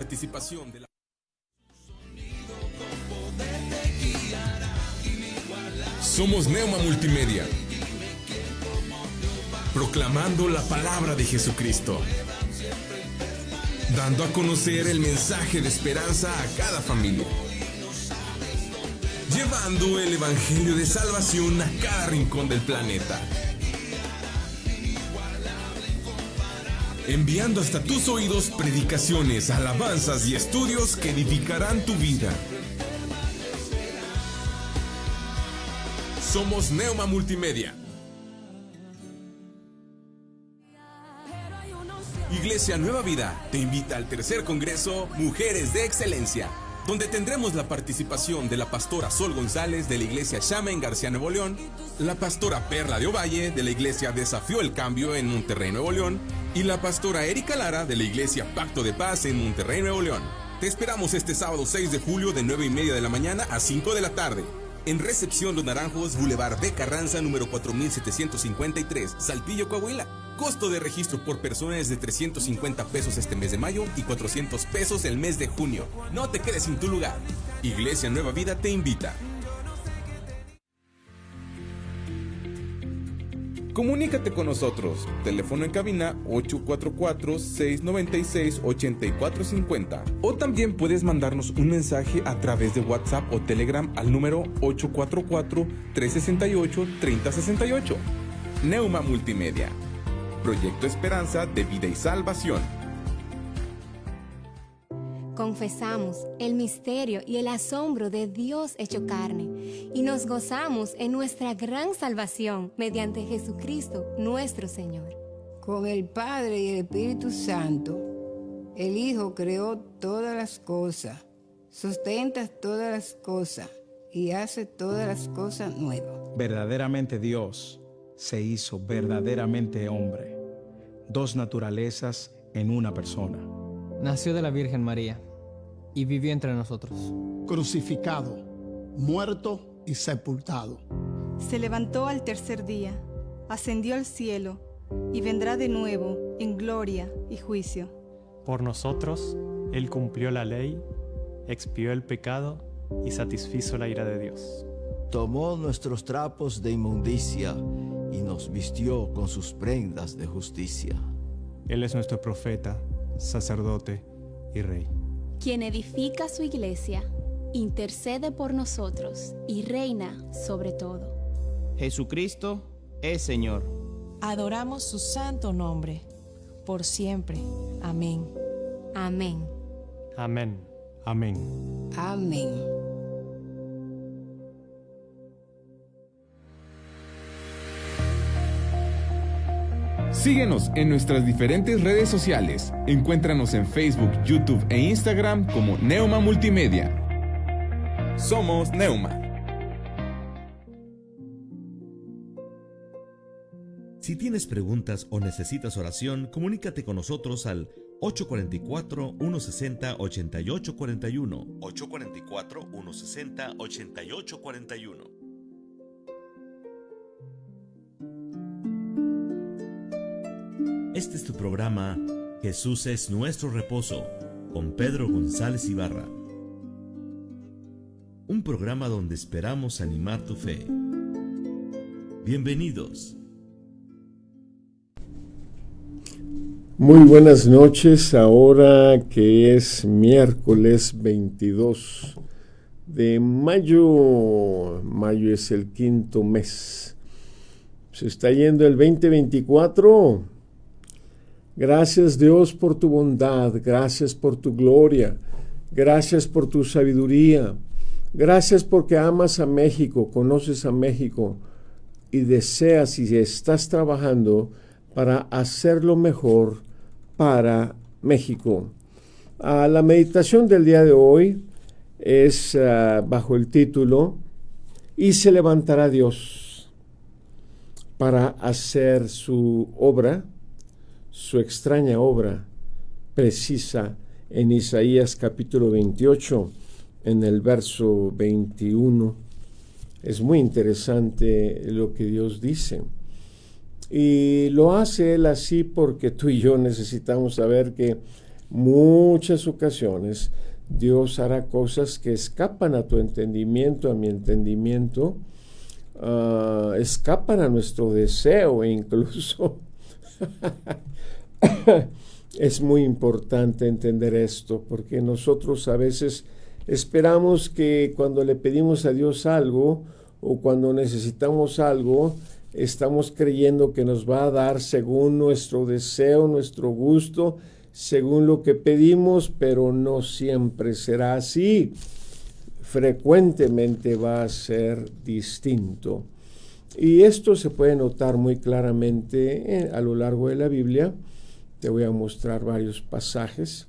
participación de la... Somos Neuma Multimedia, proclamando la palabra de Jesucristo, dando a conocer el mensaje de esperanza a cada familia, llevando el evangelio de salvación a cada rincón del planeta, enviando hasta tus oídos predicaciones, alabanzas y estudios que edificarán tu vida. Somos Neuma Multimedia. Iglesia Nueva Vida te invita al tercer Congreso Mujeres de Excelencia, donde tendremos la participación de la pastora Sol González de la Iglesia Shama en García, Nuevo León, la pastora Perla de Ovalle de la Iglesia Desafío el Cambio en Monterrey, Nuevo León, y la pastora Erika Lara de la Iglesia Pacto de Paz en Monterrey, Nuevo León. Te esperamos este sábado 6 de julio de 9:30 de la mañana a 5 de la tarde. En Recepción Los Naranjos, Boulevard de Carranza, número 4753, Saltillo, Coahuila. Costo de registro por persona es de 350 pesos este mes de mayo y 400 pesos el mes de junio. No te quedes sin tu lugar. Iglesia Nueva Vida te invita. Comunícate con nosotros. Teléfono en cabina 844-696-8450. O también puedes mandarnos un mensaje a través de WhatsApp o Telegram al número 844-368-3068. Neuma Multimedia. Proyecto Esperanza de Vida y Salvación. Confesamos el misterio y el asombro de Dios hecho carne y nos gozamos en nuestra gran salvación mediante Jesucristo nuestro Señor. Con el Padre y el Espíritu Santo, el Hijo creó todas las cosas, sustenta todas las cosas y hace todas las cosas nuevas. Verdaderamente Dios se hizo verdaderamente hombre, dos naturalezas en una persona. Nació de la Virgen María y vivió entre nosotros. Crucificado, muerto y sepultado. Se levantó al tercer día, ascendió al cielo y vendrá de nuevo en gloria y juicio. Por nosotros, Él cumplió la ley, expió el pecado y satisfizo la ira de Dios. Tomó nuestros trapos de inmundicia y nos vistió con sus prendas de justicia. Él es nuestro profeta, sacerdote y rey. Quien edifica su iglesia, intercede por nosotros y reina sobre todo. Jesucristo es Señor. Adoramos su santo nombre, por siempre. Amén. Amén. Amén. Amén. Amén. Síguenos en nuestras diferentes redes sociales. Encuéntranos en Facebook, YouTube e Instagram como Neuma Multimedia. Somos Neuma. Si tienes preguntas o necesitas oración, comunícate con nosotros al 844-160-8841. 844-160-8841. Este es tu programa, Jesús es nuestro reposo, con Pedro González Ibarra. Un programa donde esperamos animar tu fe. Bienvenidos. Muy buenas noches, ahora que es miércoles 22 de mayo. Mayo es el quinto mes. Se está yendo el 2024. Gracias Dios por tu bondad, gracias por tu gloria, gracias por tu sabiduría, gracias porque amas a México, conoces a México y deseas y estás trabajando para hacerlo mejor para México. La meditación del día de hoy es bajo el título "Y se levantará Dios para hacer su obra", su extraña obra precisa en Isaías capítulo 28, en el verso 21. Es muy interesante lo que Dios dice. Y lo hace Él así porque tú y yo necesitamos saber que muchas ocasiones Dios hará cosas que escapan a tu entendimiento, a mi entendimiento, escapan a nuestro deseo e incluso es muy importante entender esto, porque nosotros a veces esperamos que cuando le pedimos a Dios algo o cuando necesitamos algo, estamos creyendo que nos va a dar según nuestro deseo, nuestro gusto, según lo que pedimos, pero no siempre será así. Frecuentemente va a ser distinto. Y esto se puede notar muy claramente a lo largo de la Biblia. Te voy a mostrar varios pasajes.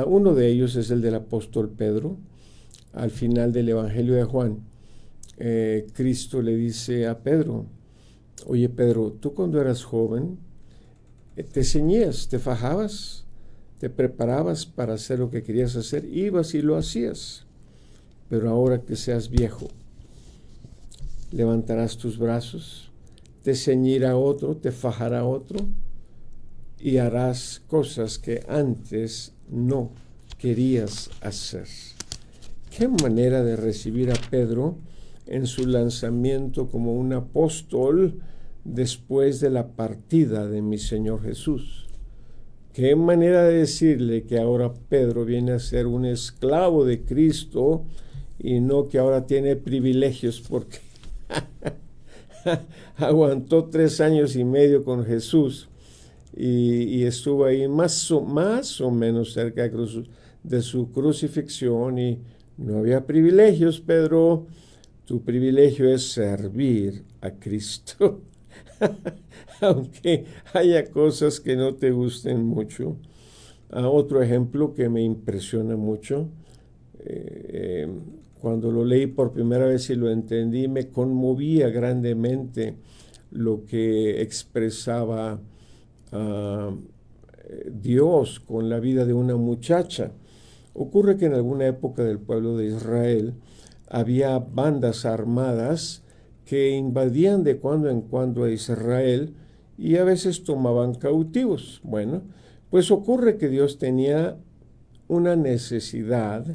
Uno de ellos es el del apóstol Pedro. Al final del Evangelio de Juan, Cristo le dice a Pedro: oye Pedro, tú cuando eras joven, te ceñías, te fajabas, te preparabas para hacer lo que querías hacer, ibas y lo hacías. Pero ahora que seas viejo, levantarás tus brazos, te ceñirá otro, te fajará otro, y harás cosas que antes no querías hacer. Qué manera de recibir a Pedro en su lanzamiento como un apóstol después de la partida de mi Señor Jesús. Qué manera de decirle que ahora Pedro viene a ser un esclavo de Cristo y no que ahora tiene privilegios porque aguantó 3 años y medio con Jesús y estuvo ahí más o menos cerca de su crucifixión y no había privilegios. Pedro, tu privilegio es servir a Cristo. Aunque haya cosas que no te gusten mucho. Otro ejemplo que me impresiona mucho, cuando lo leí por primera vez y lo entendí, me conmovía grandemente lo que expresaba Dios con la vida de una muchacha. Ocurre que en alguna época del pueblo de Israel había bandas armadas que invadían de cuando en cuando a Israel y a veces tomaban cautivos. Bueno, pues ocurre que Dios tenía una necesidad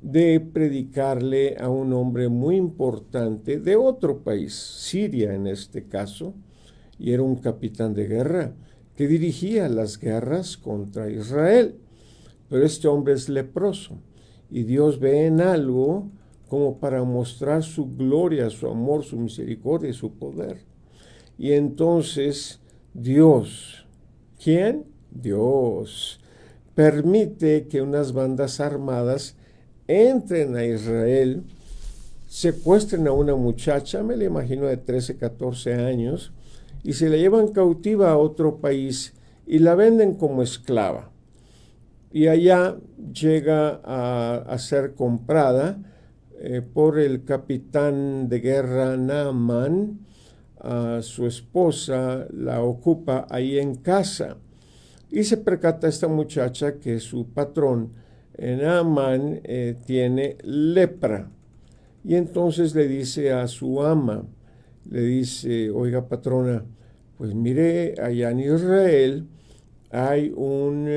de predicarle a un hombre muy importante de otro país, Siria en este caso, y era un capitán de guerra que dirigía las guerras contra Israel. Pero este hombre es leproso y Dios ve en algo como para mostrar su gloria, su amor, su misericordia y su poder. Y entonces Dios, ¿quién? Dios, permite que unas bandas armadas entren a Israel, secuestren a una muchacha, me la imagino de 13, 14 años, y se la llevan cautiva a otro país y la venden como esclava. Y allá llega a ser comprada por el capitán de guerra Naamán. Su esposa la ocupa ahí en casa y se percata esta muchacha que su patrón Naamán tiene lepra y entonces le dice a su ama, le dice: oiga patrona, pues mire, allá en Israel hay un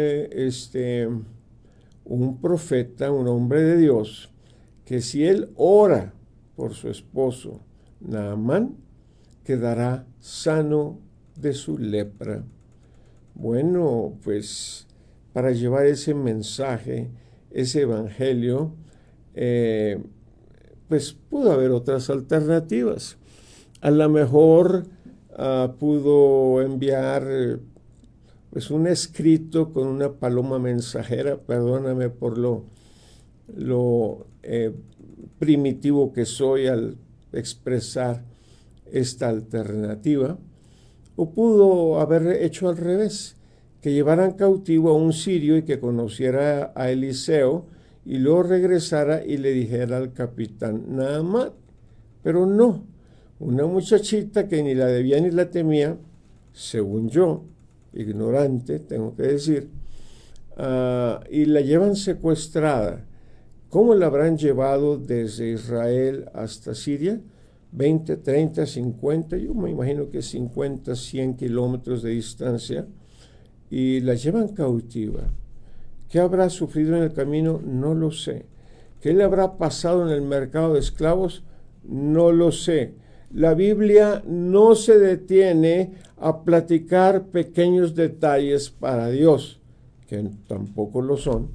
profeta, un hombre de Dios, que si él ora por su esposo Naamán, quedará sano de su lepra. Bueno, pues para llevar ese mensaje, ese evangelio, pues pudo haber otras alternativas. A lo mejor pudo enviar pues un escrito con una paloma mensajera, perdóname por lo primitivo que soy al expresar esta alternativa, o pudo haber hecho al revés, que llevaran cautivo a un sirio y que conociera a Eliseo y luego regresara y le dijera al capitán Naamán. Pero no, una muchachita que ni la debía ni la temía, según yo, ignorante, tengo que decir, y la llevan secuestrada. ¿Cómo la habrán llevado desde Israel hasta Siria? 20, 30, 50, yo me imagino que 50, 100 kilómetros de distancia. y la llevan cautiva. ¿Qué habrá sufrido en el camino? No lo sé. ¿Qué le habrá pasado en el mercado de esclavos? No lo sé. La Biblia no se detiene a platicar pequeños detalles para Dios, que tampoco lo son,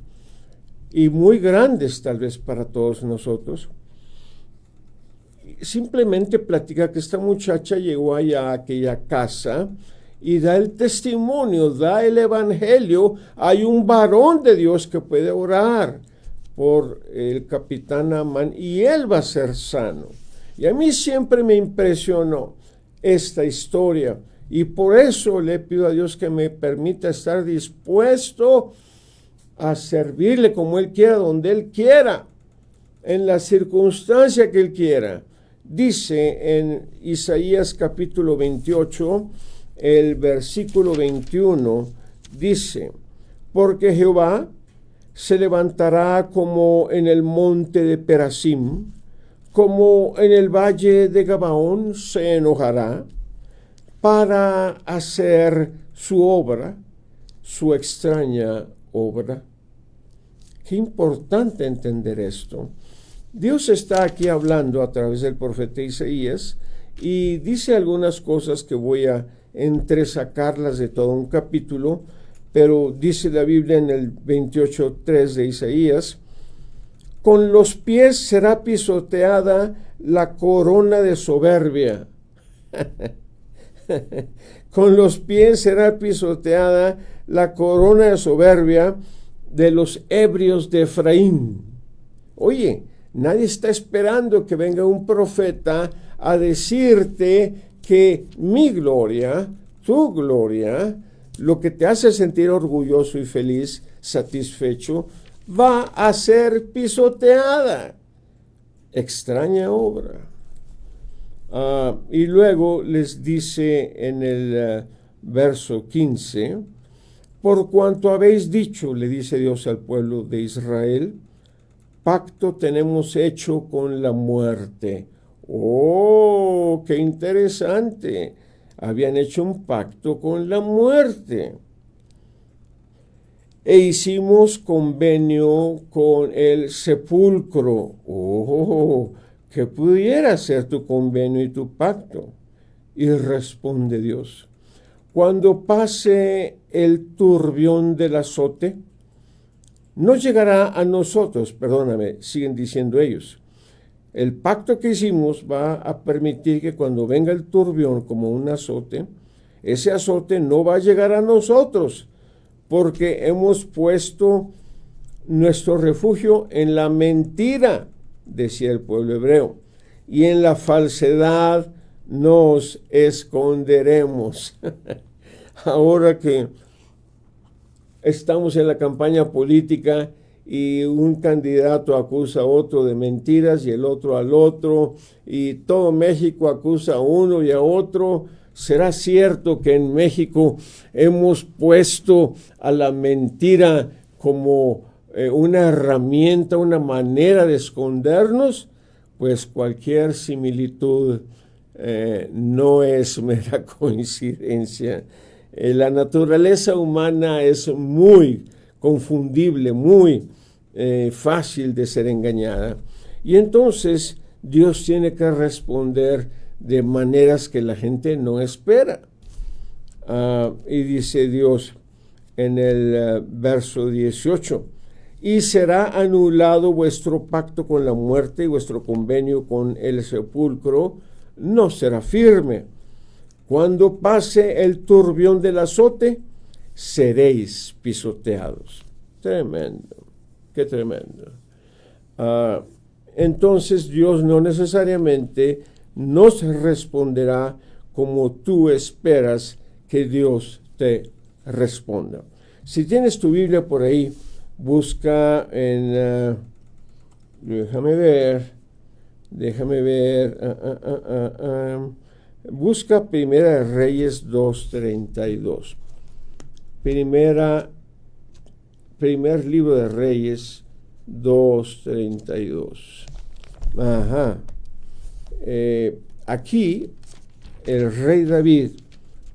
y muy grandes tal vez para todos nosotros. Simplemente platica que esta muchacha llegó allá a aquella casa y da el testimonio, da el evangelio. Hay un varón de Dios que puede orar por el capitán Naamán y él va a ser sano. Y a mí siempre me impresionó esta historia y por eso le pido a Dios que me permita estar dispuesto a servirle como Él quiera, donde Él quiera, en la circunstancia que Él quiera. Dice en Isaías capítulo 28, el versículo 21, dice: porque Jehová se levantará como en el monte de Perasim, como en el valle de Gabaón se enojará para hacer su obra, su extraña obra. Qué importante entender esto. Dios está aquí hablando a través del profeta Isaías y dice algunas cosas que voy a entresacarlas de todo un capítulo, pero dice la Biblia en el 28:3 de Isaías: con los pies será pisoteada la corona de soberbia. Con los pies será pisoteada la corona de soberbia de los ebrios de Efraín. Oye, nadie está esperando que venga un profeta a decirte que mi gloria, tu gloria, lo que te hace sentir orgulloso y feliz, satisfecho, va a ser pisoteada. Extraña obra. Y luego les dice en el verso 15: por cuanto habéis dicho, le dice Dios al pueblo de Israel, pacto tenemos hecho con la muerte. ¡Oh, qué interesante! Habían hecho un pacto con la muerte. E hicimos convenio con el sepulcro. ¡Oh, que pudiera ser tu convenio y tu pacto! Y responde Dios: cuando pase el turbión del azote, no llegará a nosotros, siguen diciendo ellos. El pacto que hicimos va a permitir que cuando venga el turbión como un azote, ese azote no va a llegar a nosotros, porque hemos puesto nuestro refugio en la mentira, decía el pueblo hebreo, y en la falsedad nos esconderemos. Ahora que estamos en la campaña política y un candidato acusa a otro de mentiras y el otro al otro, y todo México acusa a uno y a otro, ¿será cierto que en México hemos puesto a la mentira como una herramienta, una manera de escondernos? Pues cualquier similitud no es mera coincidencia. La naturaleza humana es muy confundible, muy fácil de ser engañada. Y entonces Dios tiene que responder de maneras que la gente no espera. Y dice Dios en el verso 18: y será anulado vuestro pacto con la muerte y vuestro convenio con el sepulcro no será firme. Cuando pase el turbión del azote, seréis pisoteados. Tremendo, qué tremendo. Entonces Dios no necesariamente nos responderá como tú esperas que Dios te responda. Si tienes tu Biblia por ahí, busca en, déjame ver, busca Primera de Reyes 2:32. Primer libro de Reyes 2:32. Aquí el rey David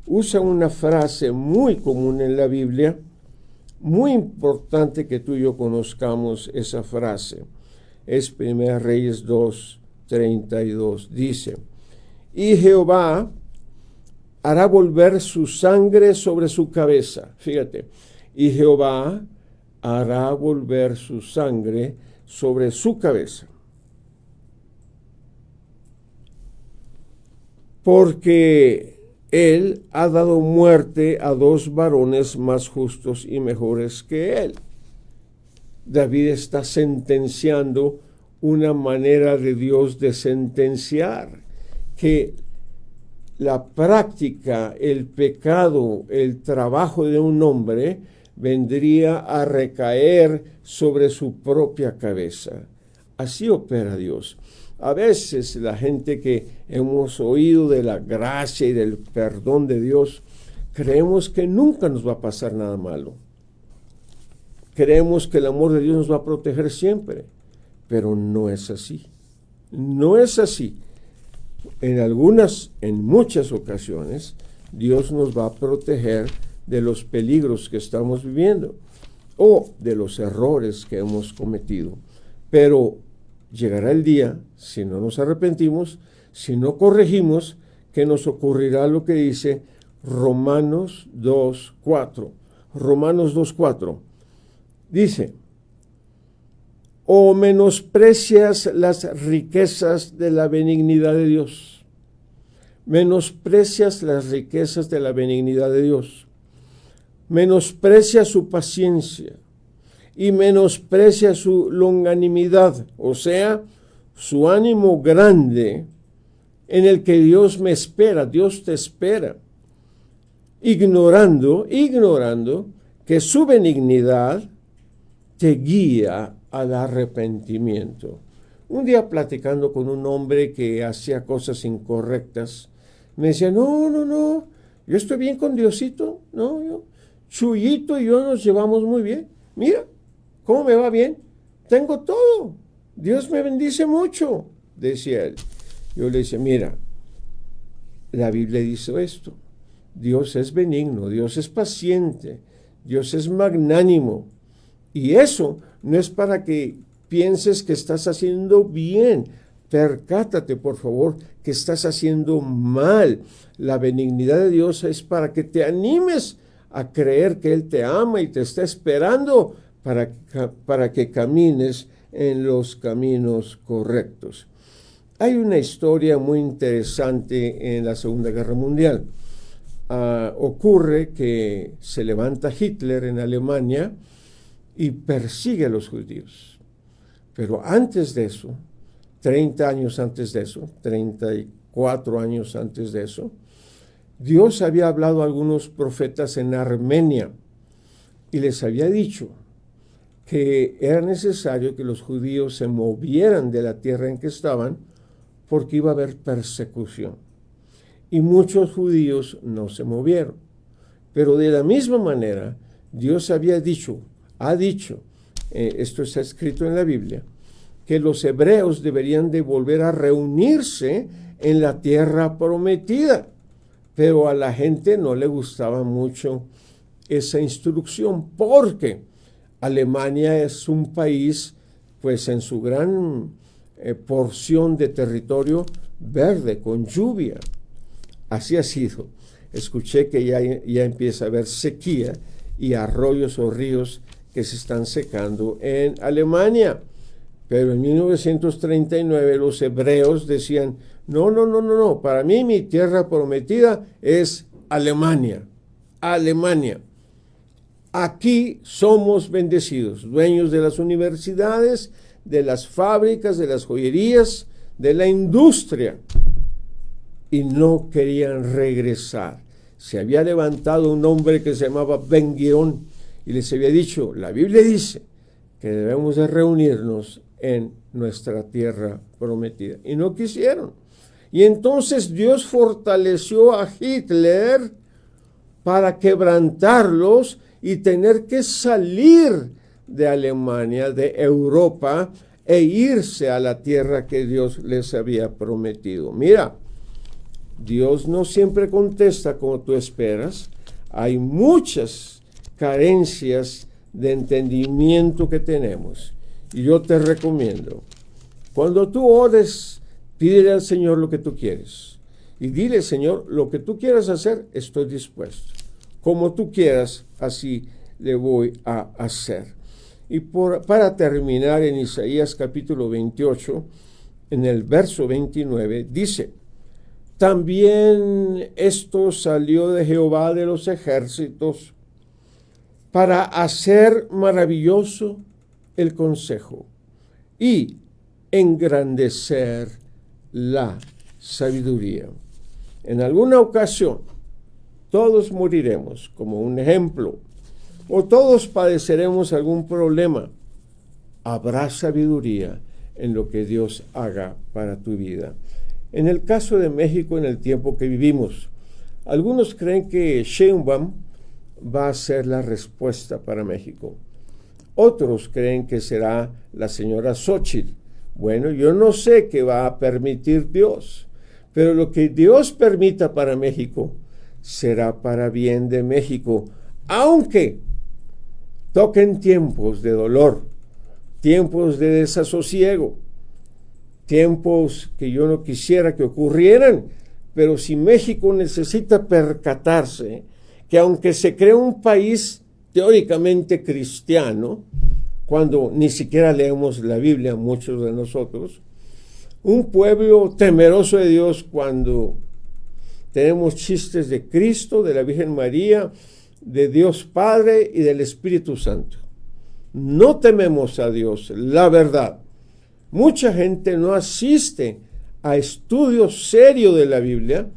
usa una frase muy común en la Biblia, muy importante que tú y yo conozcamos esa frase. Es 1 Reyes 2:32. Dice, y Jehová hará volver su sangre sobre su cabeza. Fíjate, y Jehová hará volver su sangre sobre su cabeza. Porque él ha dado muerte a 2 varones más justos y mejores que él. David está sentenciando una manera de Dios de sentenciar, que la práctica, el pecado, el trabajo de un hombre vendría a recaer sobre su propia cabeza. Así opera Dios. A veces la gente que hemos oído de la gracia y del perdón de Dios, creemos que nunca nos va a pasar nada malo. Creemos que el amor de Dios nos va a proteger siempre, pero no es así. No es así. En muchas ocasiones, Dios nos va a proteger de los peligros que estamos viviendo o de los errores que hemos cometido. Pero llegará el día, si no nos arrepentimos, si no corregimos, que nos ocurrirá lo que dice Romanos 2:4. Romanos 2:4 dice, o menosprecias las riquezas de la benignidad de Dios. Menosprecias las riquezas de la benignidad de Dios. Menosprecia su paciencia y menosprecia su longanimidad, o sea, su ánimo grande en el que Dios me espera, Dios te espera, ignorando que su benignidad te guía al arrepentimiento. Un día platicando con un hombre que hacía cosas incorrectas, me decía, no, yo estoy bien con Diosito, Chuyito y yo nos llevamos muy bien. Mira, ¿cómo me va bien? Tengo todo. Dios me bendice mucho, decía él. Yo le decía, mira, la Biblia dice esto. Dios es benigno, Dios es paciente, Dios es magnánimo. Y eso no es para que pienses que estás haciendo bien. Percátate, por favor, que estás haciendo mal. La benignidad de Dios es para que te animes a creer que Él te ama y te está esperando para que camines en los caminos correctos. Hay una historia muy interesante en la Segunda Guerra Mundial. Ocurre que se levanta Hitler en Alemania y persigue a los judíos. Pero antes de eso, 30 años antes de eso, 34 años antes de eso, Dios había hablado a algunos profetas en Armenia y les había dicho que era necesario que los judíos se movieran de la tierra en que estaban porque iba a haber persecución. Y muchos judíos no se movieron. Pero de la misma manera, Dios ha dicho, esto está escrito en la Biblia, que los hebreos deberían de volver a reunirse en la tierra prometida. Pero a la gente no le gustaba mucho esa instrucción, porque Alemania es un país, pues en su gran porción de territorio verde, con lluvia. Así ha sido. Escuché que ya empieza a haber sequía y arroyos o ríos que se están secando en Alemania. Pero en 1939 los hebreos decían, no, para mí mi tierra prometida es Alemania. Alemania. Aquí somos bendecidos, dueños de las universidades, de las fábricas, de las joyerías, de la industria. Y no querían regresar. Se había levantado un hombre que se llamaba Ben-Gurión y les había dicho, la Biblia dice que debemos de reunirnos en nuestra tierra prometida. Y no quisieron. Y entonces Dios fortaleció a Hitler para quebrantarlos y tener que salir de Alemania, de Europa, e irse a la tierra que Dios les había prometido. Mira, Dios no siempre contesta como tú esperas. Hay muchas carencias de entendimiento que tenemos. Y yo te recomiendo, cuando tú ores, pídele al Señor lo que tú quieres. Y dile, Señor, lo que tú quieras hacer, estoy dispuesto. Como tú quieras, así le voy a hacer. Y para terminar, en Isaías capítulo 28, en el verso 29, dice: también esto salió de Jehová de los ejércitos para hacer maravilloso el consejo y engrandecer la sabiduría. En alguna ocasión, todos moriremos, como un ejemplo, o todos padeceremos algún problema. Habrá sabiduría en lo que Dios haga para tu vida. En el caso de México, en el tiempo que vivimos, algunos creen que Sheinbaum va a ser la respuesta para México. Otros creen que será la señora Xóchitl. Bueno, yo no sé qué va a permitir Dios, pero lo que Dios permita para México será para bien de México, aunque toquen tiempos de dolor, tiempos de desasosiego, tiempos que yo no quisiera que ocurrieran, pero si México necesita percatarse que aunque se crea un país teóricamente cristiano, cuando ni siquiera leemos la Biblia muchos de nosotros, un pueblo temeroso de Dios cuando tenemos chistes de Cristo, de la Virgen María, de Dios Padre y del Espíritu Santo. No tememos a Dios, la verdad. Mucha gente no asiste a estudios serios de la Biblia,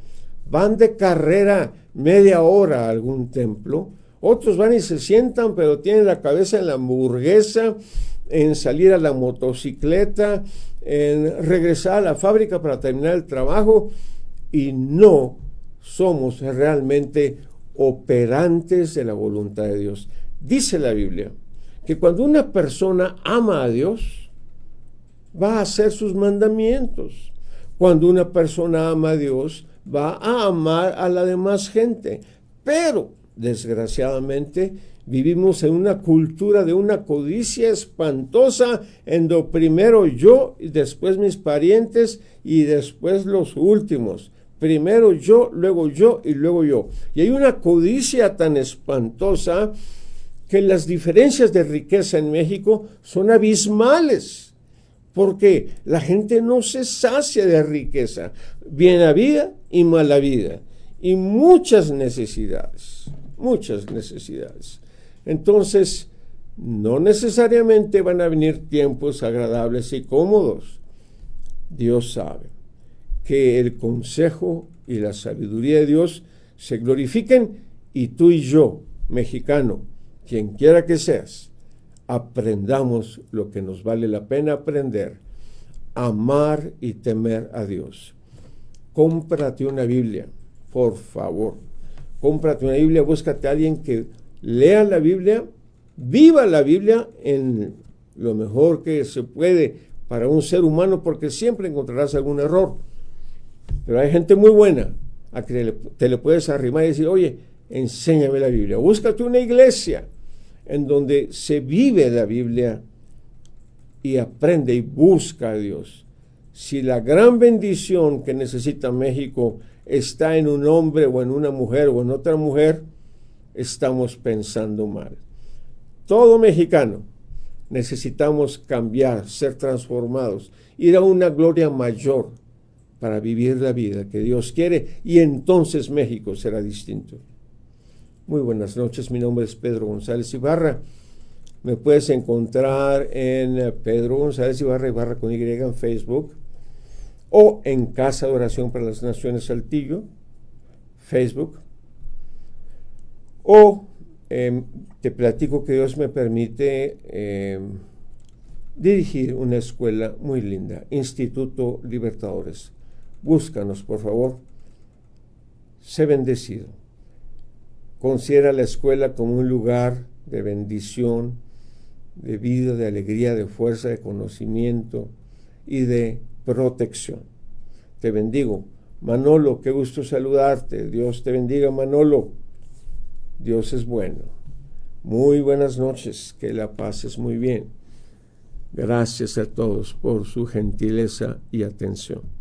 van de carrera media hora a algún templo, otros van y se sientan, pero tienen la cabeza en la hamburguesa, en salir a la motocicleta, en regresar a la fábrica para terminar el trabajo, y no somos realmente operantes de la voluntad de Dios. Dice la Biblia que cuando una persona ama a Dios, va a hacer sus mandamientos. Cuando una persona ama a Dios, va a amar a la demás gente. Pero, desgraciadamente, vivimos en una cultura de una codicia espantosa, en donde primero yo, y después mis parientes, y después los últimos. Primero yo, luego yo, y luego yo. Y hay una codicia tan espantosa que las diferencias de riqueza en México son abismales, porque la gente no se sacia de riqueza, buena vida y mala vida, y muchas necesidades. Entonces, no necesariamente van a venir tiempos agradables y cómodos. Dios sabe que el consejo y la sabiduría de Dios se glorifiquen, y tú y yo, mexicano, quien quiera que seas, aprendamos lo que nos vale la pena aprender: amar y temer a Dios. Cómprate una Biblia, por favor. Cómprate una Biblia, búscate a alguien que lea la Biblia, viva la Biblia en lo mejor que se puede para un ser humano, porque siempre encontrarás algún error. Pero hay gente muy buena a que te le puedes arrimar y decir: oye, enséñame la Biblia. Búscate una iglesia en donde se vive la Biblia y aprende y busca a Dios. Si la gran bendición que necesita México está en un hombre o en una mujer o en otra mujer, estamos pensando mal. Todo mexicano necesitamos cambiar, ser transformados, ir a una gloria mayor para vivir la vida que Dios quiere, y entonces México será distinto. Muy buenas noches, mi nombre es Pedro González Ibarra. Me puedes encontrar en Pedro González Ibarra con Y en Facebook, o en Casa de Oración para las Naciones Saltillo, Facebook, o te platico que Dios me permite dirigir una escuela muy linda, Instituto Libertadores. Búscanos, por favor. Sé bendecido. Considera la escuela como un lugar de bendición, de vida, de alegría, de fuerza, de conocimiento y de protección. Te bendigo. Manolo, qué gusto saludarte. Dios te bendiga, Manolo. Dios es bueno. Muy buenas noches, que la pases muy bien. Gracias a todos por su gentileza y atención.